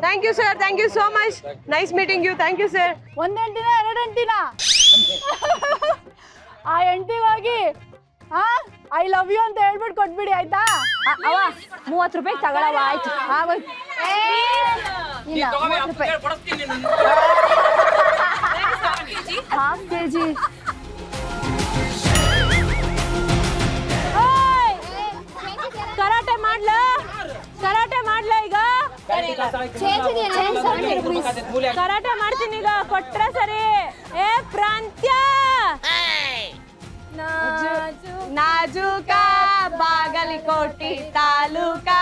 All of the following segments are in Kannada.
Thank you sir, thank you so much. Nice meeting you. Thank you sir. 1 ಎಂಟಿನ 2 ಎಂಟಿನ ಆ ಎಂಟಿಗಾಗಿ ಐ ಲವ್ ಯು ಅಂತ ಹೇಳ್ಬಿಟ್ಟು ಕೊಟ್ಬಿಡಿ ಆಯ್ತಾ. ಅವ 30 ರೂಪಾಯಿ ತಗೊಳವ. ಆಯ್ತು ಆಗೋಯ್ತು. ಇಲ್ಲ 30 ರೂಪಾಯಿ ಹಾಫ್ ಕೆಜಿ. ಕರಾಟೆ ಮಾಡ್ಲ ಈಗ. ಕರಾಟೆ ಮಾಡ್ತೀನಿ ಈಗ. ಕೊಟ್ರೆ ಸರಿ. ಏ ಪ್ರಾಂತ್ಯ ನಾಜೂಕ ಬಾಗಲಕೋಟೆ ತಾಲೂಕಾ.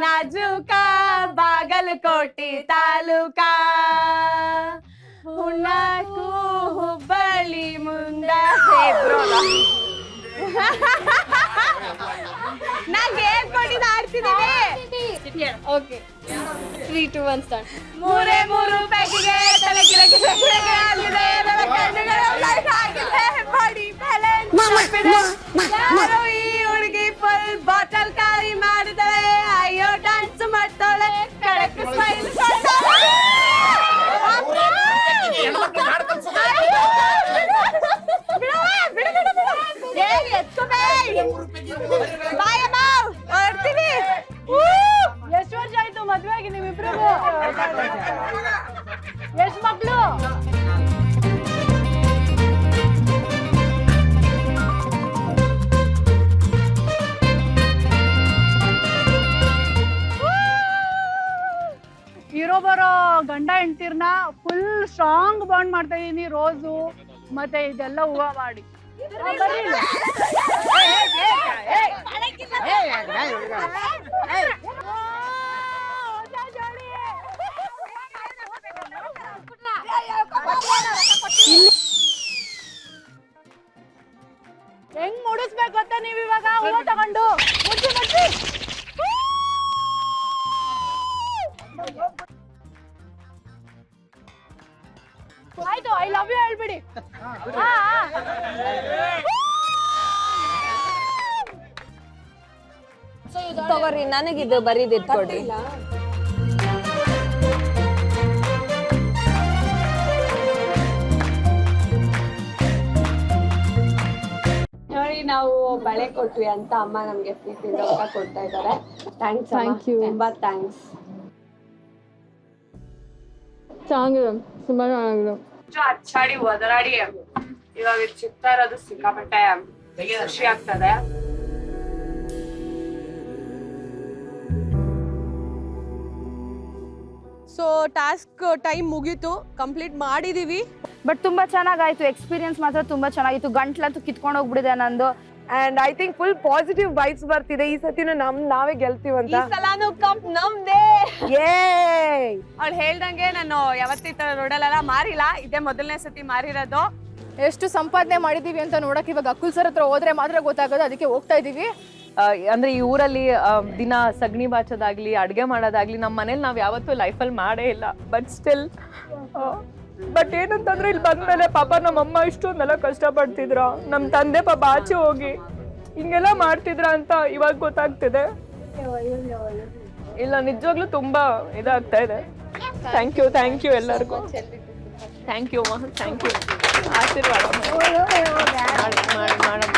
ನಾಜೂಕ ಬಾಗಲಕೋಟೆ ತಾಲೂಕಾ. ಹುಣ್ಣಾಕು ಹುಬ್ಬಳ್ಳಿ ಮುಂದ ನಂಗೆ ಹೇಳ್ಕೊಟ್ಟಿದ್ದು ಆಡ್ತಿದ್ದೀವಿ. Okay 3 2 1 start. 3 ಪ್ಯಾಕಿಗೆ ತಲೆ ಕಿಲ ಆಗಿದೆ. ನನ್ನ ಕಣ್ಣುಗಳು ಬ್ಲೈಂಡ್ ಆಗಿದೆ. ಬಾಡಿ ಬ್ಯಾಲೆನ್ಸ್ ಯಾರು ಈ ಹುಡುಗಿ ಫುಲ್ ಬಾಟಲ್ ಖಾಲಿ ಮಾಡಿದಳೆ. ಅಯ್ಯೋ ಡ್ಯಾನ್ಸ್ ಮಾಡ್ತಾಳೆ. ಕಡಕ್ ಸ್ಮೈಲ್ ಎಷ್ಟು ವರ್ಷ ಆಯ್ತು ಮದ್ವೆ ಆಗಿ ನಿಮ್ಮಿಬ್ರಿಗೂ? ಎಷ್ಟು ಮಕ್ಳು? ಇರೋ ಬರೋ ಗಂಡ ಹೆಂಡ್ತಿರ್ನ ಫುಲ್ ಸ್ಟ್ರಾಂಗ್ ಬಾಂಡ್ ಮಾಡ್ತಾ ಇದೀನಿ. ರೋಸು ಮತ್ತೆ ಇದೆಲ್ಲ ಹೂವ ಮಾಡಿ ಹೆಂಗ್ ಮುಡಿಸ್ಬೇಕು ಅಂತ ನೀವ್ ಇವಾಗ ಹೂವ ತಗೊಂಡು ಮುಡ್ಸಿ ಆಯ್ತು. ಐ ಲವ್ ಯು ಹೇಳ್ಬಿಡಿ. ತಗೋರಿ, ನನಗಿದು ಬರೀದಿದ್ ಕೊಡಿ. ನೋಡಿ, ನಾವು ಬಳೆ ಕೊಟ್ವಿ ಅಂತ ಅಮ್ಮ ನಮ್ಗೆ ಪ್ರೀತಿಯಿಂದ ರೊಕ್ಕ ಕೊಡ್ತಾ ಇದ್ದಾರೆ. ಥ್ಯಾಂಕ್ ಯು, ತುಂಬಾ ಥ್ಯಾಂಕ್ಸ್. ಚೆನ್ನಾಗಿದೆ, ತುಂಬಾ ಚೆನ್ನಾಗಿದೆ. ಅಚ್ಚಾಡಿ ಒದರಾಡಿ ಇವಾಗ ಚಿಕ್ಕ ಇರೋದು ಸಿಕ್ಕಾಪಟ್ಟೆ ಖುಷಿ ಆಗ್ತದೆ. ಸೊ ಟಾಸ್ಕ್ ಟೈಮ್ ಮುಗೀತು, ಕಂಪ್ಲೀಟ್ ಮಾಡಿದೀವಿ. ಬಟ್ ತುಂಬಾ ಚೆನ್ನಾಗಾಯ್ತು. ಎಕ್ಸ್ಪೀರಿಯನ್ಸ್ ಮಾತ್ರ ತುಂಬಾ ಚೆನ್ನಾಗಿತ್ತು. ಗಂಟ್ಲಂತೂ ಕಿತ್ಕೊಂಡು ಹೋಗ್ಬಿಡಿದೆ ನಂದು. And I think full positive vibes ಬರ್ತಿದೆ. ಈ ಸತಿನೂ ನಾವೇ ಗೆಲ್ತೀವಂತ. ಈ ಸಲಾನು ಕಪ್ ನಮ್ದೇ. ಏಯ್ ಅವ್ಳು ಹೇಳ್ದಂಗೆ ನಾನು ಯಾವತ್ತಿ ರೋಡಲ್ಲೆಲ್ಲ ಮಾರಿಲ್ಲ, ಇದೇ ಮೊದಲನೇ ಸತಿ ಮಾರಿರೋದು. ಎಷ್ಟು ಸಂಪಾದನೆ ಮಾಡಿದೀವಿ ಅಂತ ನೋಡಕ್ ಇವಾಗ ಅಕುಲ್ ಸರ್ ಹತ್ರ ಹೋದ್ರೆ ಮಾತ್ರ ಗೊತ್ತಾಗೋದು. ಅದಕ್ಕೆ ಹೋಗ್ತಾ ಇದೀವಿ. ಅಂದ್ರೆ ಈ ಊರಲ್ಲಿ ದಿನ ಸಗಣಿ ಬಾಚೋದಾಗ್ಲಿ, ಅಡ್ಗೆ ಮಾಡೋದಾಗ್ಲಿ ನಮ್ಮ ಮನೇಲಿ ನಾವ್ ಯಾವತ್ತೂ ಲೈಫಲ್ಲಿ ಮಾಡೇ ಇಲ್ಲ. ಬಟ್ ಸ್ಟಿಲ್ ಬಟ್ ಏನಂತಂದ್ರೆ ಇಲ್ಲಿ ಬಂದ್ಮೇಲೆ ಪಾಪ ನಮ್ಮಮ್ಮ ಇಷ್ಟೊಂದೆಲ್ಲ ಕಷ್ಟ ಪಡ್ತಿದ್ರ, ನಮ್ ತಂದೆ ಪಾಪ ಆಚೆ ಹೋಗಿ ಹಿಂಗೆಲ್ಲ ಮಾಡ್ತಿದ್ರ ಅಂತ ಇವಾಗ ಗೊತ್ತಾಗ್ತಿದೆ. ಇಲ್ಲ ನಿಜವಾಗ್ಲೂ ತುಂಬಾ ಇದಾಗ್ತಾ ಇದೆ. ಥ್ಯಾಂಕ್ ಯು ಎಲ್ಲರಿಗೂ. ಥ್ಯಾಂಕ್ ಯು ಆಶೀರ್ವಾದ ಮಾಡಿ.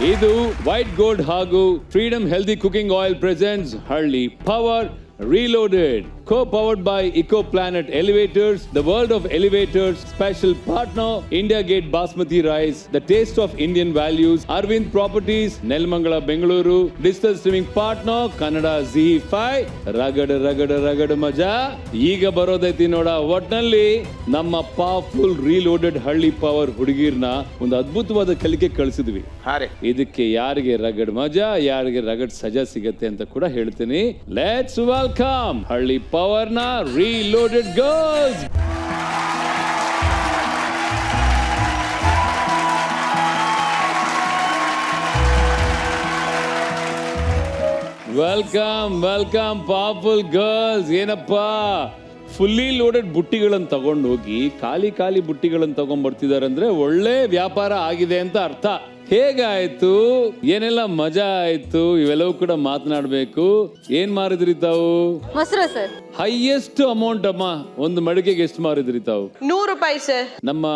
ಇದು ವೈಟ್ ಗೋಲ್ಡ್ ಹಾಗೂ freedom healthy cooking oil presents ಹಳ್ಳಿ power Reloaded, co-powered by EcoPlanet Elevators, the world of elevators, special partner, India Gate Basmati Rice, the taste of Indian values, Arvind Properties, Nelmangala, Bengaluru, digital streaming partner, Kannada ZEE5, Ragada Maja, Iga Barodaithi Noda, ಒಟ್ನಲ್ಲಿ ನಮ್ಮ ಪವರ್ಫುಲ್ ರೀಲೋಡೆಡ್ ಹಳ್ಳಿ ಪವರ್ ಹುಡುಗಿರ್ನ ಒಂದು ಅದ್ಭುತವಾದ ಕಲಿಕೆ ಕಳಿಸಿದ್ವಿ. ಇದಕ್ಕೆ ಯಾರಿಗೆ ರಗಡ್ ಮಜಾ, ಯಾರಿಗೆ ರಗಡ್ ಸಜಾ ಸಿಗತ್ತೆ ಅಂತ ಕೂಡ ಹೇಳ್ತೀನಿ. ಲೆಟ್ಸ್ ವೆಲ್ಕಮ್ ಹಳ್ಳಿ ಪವರ್ ನ ರೀಲೋಡೆಡ್ ಗರ್ಲ್ಸ್. Welcome powerful girls. ಏನಪ್ಪಾ ಫುಲ್ಲಿ ಲೋಡೆಡ್ ಬುಟ್ಟಿಗಳನ್ನು ತಗೊಂಡು ಹೋಗಿ ಖಾಲಿ ಬುಟ್ಟಿಗಳನ್ನು ತಗೊಂಡ್ ಬರ್ತಿದಾರೆ ಅಂದ್ರೆ ಒಳ್ಳೆ ವ್ಯಾಪಾರ ಆಗಿದೆ ಅಂತ ಅರ್ಥ. ಹೇಗಾಯ್ತು, ಏನೆಲ್ಲ ಮಜಾ ಆಯ್ತು, ಇವೆಲ್ಲವೂ ಕೂಡ ಮಾತನಾಡ್ಬೇಕು. ಏನ್ ಮಾರಿದ್ರಿ ತಾವು? ಮೊಸರು ಸರ್. ಹೈಯೆಸ್ಟ್ ಅಮೌಂಟ್ ಅಮ್ಮ, ಒಂದು ಮಡಿಕೆಗೆ ಎಷ್ಟು ಮಾರಿದ್ರಿ ತಾವು? 100 ರೂಪಾಯಿ ಸರ್. ನಮ್ಮ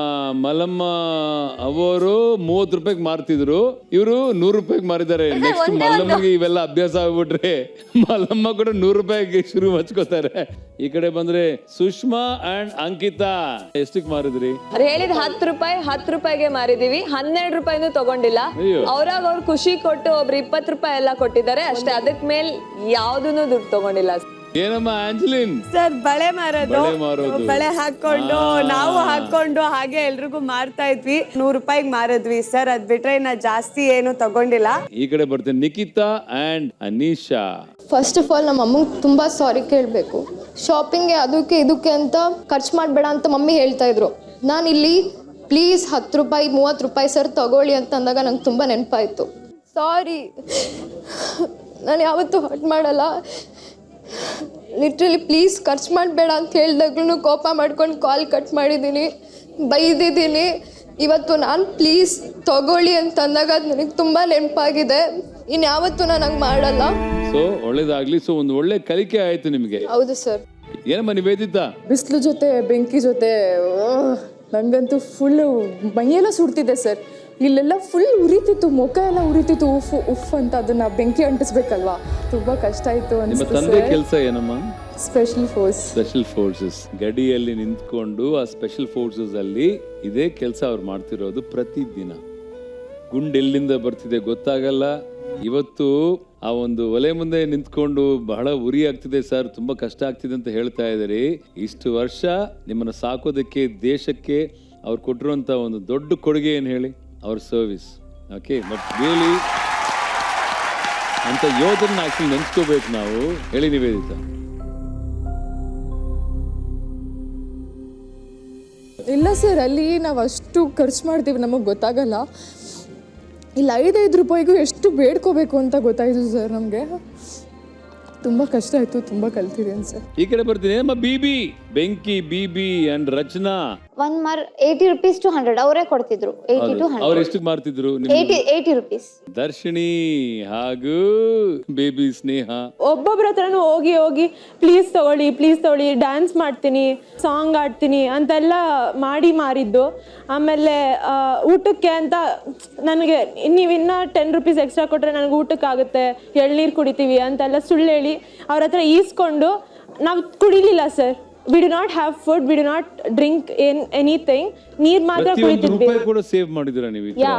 ಮಲಮ್ಮ ಅವರು 30 ರೂಪಾಯಿಗೆ ಮಾರ್ತಿದ್ರು, ಇವರು 100 ರೂಪಾಯಿಗೆ ಮಾರಿದ್ದಾರೆ. ನೆಕ್ಸ್ಟ್ ಮಲ್ಲಮ್ಮಗೆ ಇವೆಲ್ಲ ಅಭ್ಯಾಸ ಆಗ್ಬಿಟ್ರೆ ಮಲ್ಲಮ್ಮ ಕೂಡ 100 ರೂಪಾಯಿಗೆ ಶುರು ಹಚ್ಕೋತಾರೆ. ಈ ಕಡೆ ಬಂದ್ರೆ ಸುಷ್ಮಾ ಅಂಡ್ ಅಂಕಿತಾ, ಎಷ್ಟಕ್ಕೆ ಮಾರಿದ್ರಿ? ಅವ್ರು ಹೇಳಿದ 10 ರೂಪಾಯಿಗೆ ಮಾರಿದೀವಿ, 12 ರೂಪಾಯಿನೂ ತಗೊಂಡಿಲ್ಲ. ಅವ್ರಾಗ ಅವ್ರು ಖುಷಿ ಕೊಟ್ಟು ಒಬ್ರು 20 ರೂಪಾಯಿ ಎಲ್ಲ ಕೊಟ್ಟಿದ್ದಾರೆ ಅಷ್ಟೇ, ಅದಕ್ ಮೇಲ್ ಯಾವ್ದನ್ನು ದುಡ್ಡು ತಗೊಂಡಿಲ್ಲ. ಏನಮ್ಮ ಆಂಜಲಿನ್? ಸರ್ ಬಳೆ ಮಾರೋದು, ಮಾರೋದು. ಬಳೆ ಹಾಕೊಂಡು ನಾವು ಹಾಕೊಂಡು ಹಾಗೆ ಎಲ್ರಿಗೂ ಮಾರ್ತಾ ಇದ್ವಿ. 100 ರೂಪಾಯಿಗೆ ಮಾರಿದ್ವಿ ಸರ್, ಅದ್ ಬಿಟ್ರೆ ಇನ್ನ ಜಾಸ್ತಿ ಏನು ತಗೊಂಡಿಲ್ಲ. ಈ ಕಡೆ ಬರ್ತೇನೆ Nikhita and Anisha. First of all ನಮ್ಮ ಅಮ್ಮಂಗೆ ತುಂಬ ಸಾರಿ ಕೇಳಬೇಕು. ಶಾಪಿಂಗ್ಗೆ ಅದಕ್ಕೆ ಇದಕ್ಕೆ ಅಂತ ಖರ್ಚು ಮಾಡಬೇಡ ಅಂತ ಮಮ್ಮಿ ಹೇಳ್ತಾ ಇದ್ರು. ನಾನು ಇಲ್ಲಿ ಪ್ಲೀಸ್ 10 ರೂಪಾಯಿ 30 ರೂಪಾಯಿ ಸರ್ ತಗೊಳ್ಳಿ ಅಂತ ಅಂದಾಗ ನಂಗೆ ತುಂಬ ನೆನಪಾಯಿತು. ಸಾರಿ, ನಾನು ಯಾವತ್ತೂ ಹರ್ಟ್ ಮಾಡಲ್ಲ. ಲಿಟ್ರಲಿ ಪ್ಲೀಸ್ ಖರ್ಚು ಮಾಡಬೇಡ ಅಂತ ಹೇಳಿದಾಗ್ಲೂ ಕೋಪ ಮಾಡ್ಕೊಂಡು ಕಾಲ್ ಕಟ್ ಮಾಡಿದ್ದೀನಿ, ಬೈದಿದ್ದೀನಿ. ಇವತ್ತು ನಾನು ಪ್ಲೀಸ್ ತಗೊಳ್ಳಿ ಅಂತ ಅಂದಾಗ ಅದು ನನಗೆ ತುಂಬ ನೆನಪಾಗಿದೆ. ಇನ್ಯಾವತ್ತೂ ನಾನು ಹಂಗೆ ಮಾಡಲ್ಲ. ಸೊ ಒಳ್ಳೇದಾಗ್ಲಿ. ಸೊ ಒಂದು ಒಳ್ಳೆ ಕಲಿಕೆ ಆಯ್ತು ನಿಮಗೆ. ಹೌದು ಸರ್. ಏನಮ್ಮ ನಿವೇದಿತಾ? ಬಿಸಿಲು ಜೊತೆ ಬೆಂಕಿ ಜೊತೆ ನನಗಂತೂ ಫುಲ್ಲು ಮೈಯೆಲ್ಲ ಸುಡ್ತಿದೆ ಸರ್. ಇಲ್ಲೆಲ್ಲ ಫುಲ್ ಉರಿತಿತ್ತು, ಮುಖ ಎಲ್ಲ ಉರಿತಿತ್ತು. ಉಫ್ ಅಂತ ಅದನ್ನ ಬೆಂಕಿ ಅಂಟಿಸ್ಬೇಕಲ್ವಾ, ತುಂಬಾ ಕಷ್ಟ ಆಯ್ತು ನಿಮ್ಮ ತಂದೆ ಕೆಲಸ ಏನಮ್ಮ? Special forces. ಗಡಿಯಲ್ಲಿ ನಿಂತ್ಕೊಂಡು ಆ ಸ್ಪೆಷಲ್ ಫೋರ್ಸಸ್ ಅಲ್ಲಿ ಇದೇ ಕೆಲಸ ಅವ್ರು ಮಾಡ್ತಿರೋದು ಪ್ರತಿದಿನ. ಗುಂಡೆಲ್ಲಿಂದ ಬರ್ತಿದೆ ಗೊತ್ತಾಗಲ್ಲ. ಇವತ್ತು ಆ ಒಂದು ಒಲೆ ಮುಂದೆ ನಿಂತ್ಕೊಂಡು ಬಹಳ ಉರಿ ಆಗ್ತಿದೆ ಸರ್, ತುಂಬಾ ಕಷ್ಟ ಆಗ್ತಿದೆ ಅಂತ ಹೇಳ್ತಾ ಇದ್ದೀರಿ. ಇಷ್ಟು ವರ್ಷ ನಿಮ್ಮನ್ನ ಸಾಕೋದಕ್ಕೆ ದೇಶಕ್ಕೆ ಅವ್ರು ಕೊಟ್ಟಿರುವಂತ ಒಂದು ದೊಡ್ಡ ಕೊಡುಗೆ ಏನು ಹೇಳಿ? ಅವ್ರ ಸರ್ವಿಸ್. ಓಕೆ, ಬಟ್ ರಿಯಲಿ ಅಂತ ಯೋಧರನ್ನ ಆಕ್ಚುಲಿ ನೆನ್ಸ್ಕೋಬೇಕು ನಾವು. ಹೇಳಿ ನಿವೇದಿತಾ. ಇಲ್ಲ ಸರ್, ಅಲ್ಲಿ ನಾವು ಅಷ್ಟು ಖರ್ಚು ಮಾಡ್ತೀವಿ, ನಮಗೆ ಗೊತ್ತಾಗಲ್ಲ. ಇಲ್ಲಿ 5 ರೂಪಾಯಿಗೂ ಎಷ್ಟು ಬೇಡ್ಕೋಬೇಕು ಅಂತ ಗೊತ್ತಾಯ್ತು ಸರ್. ನಮಗೆ ತುಂಬ ಕಷ್ಟ ಆಯಿತು, ತುಂಬ ಕಲ್ತಿದ್ದೀನಿ ಸರ್. ಈ ಕಡೆ ಬರ್ತೀನಿ ಅಮ್ಮ. ಬಿಬಿ ಬೆಂಕಿ, Bibi and Rachana. 1 Mar 80 rupees to 100 ಅವರೇ ಕೊಡ್ತಿದ್ರು. 80 to 100. ಅವ್ರು ಎಷ್ಟು ಮಾರ್ತಿದ್ರು? 80 ರೂಪೀಸ್. ದರ್ಶಿನಿ ಹಾಗೂ ಬೇಬಿ ಸ್ನೇಹ ಒಬ್ಬೊಬ್ರ ಹತ್ರನೂ ಹೋಗಿ ಪ್ಲೀಸ್ ತಗೊಳ್ಳಿ, ಡ್ಯಾನ್ಸ್ ಮಾಡ್ತೀನಿ, ಸಾಂಗ್ ಆಡ್ತೀನಿ ಅಂತೆಲ್ಲ ಮಾಡಿ ಮಾರಿದ್ದು. ಆಮೇಲೆ ಊಟಕ್ಕೆ ಅಂತ ನನಗೆ ನೀವು ಇನ್ನೂ 10 ರೂಪೀಸ್ ಎಕ್ಸ್ಟ್ರಾ ಕೊಟ್ಟರೆ ನನಗೆ ಊಟಕ್ಕಾಗುತ್ತೆ, ಎಳ್ನೀರು ಕುಡಿತೀವಿ ಅಂತೆಲ್ಲ ಸುಳ್ಳು ಹೇಳಿ ಅವ್ರ ಹತ್ರ ಈಸ್ಕೊಂಡು ನಾವು ಕುಡಿಲಿಲ್ಲ sir. We do not have food, we do not drink anything. ನೀರು ಮಾತ್ರ ಕುಡಿತಿದ್ವಿ. ಕೂಡ ಸೇವ್ ಮಾಡಿದಿರಾ ನೀವು? ಯಾ.